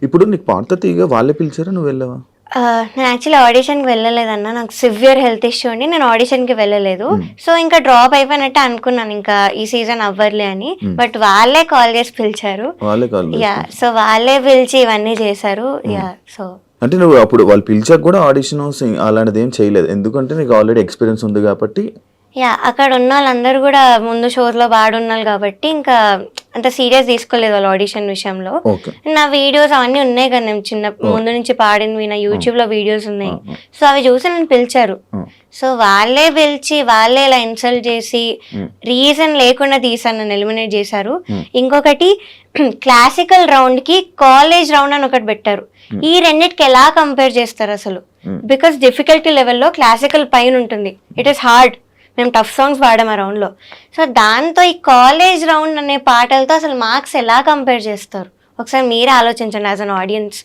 ఇప్పుడు నీకు పాత తీగ వాళ్ళే పిలిచారా, నువ్వు వెళ్ళావా? నేను యాక్చువల్లీ ఆడిషన్కి వెళ్ళలేదన్న, నాకు సివియర్ హెల్త్ ఇష్యూ అండి, నేను ఆడిషన్కి వెళ్ళలేదు. సో ఇంకా డ్రాప్ అయిపోయినట్టే అనుకున్నాను, ఇంకా ఈ సీజన్ అవ్వర్లే అని. బట్ వాళ్ళే కాల్ చేసి పిలిచారు. వాళ్ళే కాల్ యా, సో వాళ్ళే పిలిచి ఇవన్నీ చేశారు. యా, సో అంటే నువ్వు అప్పుడు వాళ్ళు పిలిచాక కూడా ఆడిషన్ అలాంటిది ఏం చేయలేదు, ఎందుకంటే నీకు ఆల్రెడీ ఎక్స్పీరియన్స్ ఉంది కాబట్టి. యా, అక్కడ ఉన్న వాళ్ళందరూ కూడా ముందు షోస్లో బాడున్నారు కాబట్టి ఇంకా అంత సీరియస్ తీసుకోలేదు వాళ్ళు ఆడిషన్ విషయంలో. ఓకే. నా వీడియోస్ అవన్నీ ఉన్నాయి కదా, నేను చిన్న ముందు నుంచి పాడినవి నా యూట్యూబ్లో వీడియోస్ ఉన్నాయి. సో అవి చూసి నన్ను పిలిచారు. సో వాళ్ళే పిలిచి వాళ్ళే ఇలా ఇన్సల్ట్ చేసి రీజన్ లేకుండా తీసాను, నన్ను ఎలిమినేట్ చేశారు. ఇంకొకటి క్లాసికల్ రౌండ్ కి కాలేజ్ రౌండ్ అని ఒకటి పెట్టారు. ఈ రెండింటికి ఎలా కంపేర్ చేస్తారు అసలు? బికాస్ డిఫికల్టీ లెవెల్లో క్లాసికల్ పైన ఉంటుంది, ఇట్ ఈస్ హార్డ్. మేము టఫ్ సాంగ్స్ పాడాం ఆ రౌండ్లో. సో దాంతో ఈ కాలేజ్ రౌండ్ అనే పాటలతో అసలు మార్క్స్ ఎలా కంపేర్ చేస్తారు? ఒకసారి మీరే ఆలోచించండి యాజ్ అన్ ఆడియన్స్.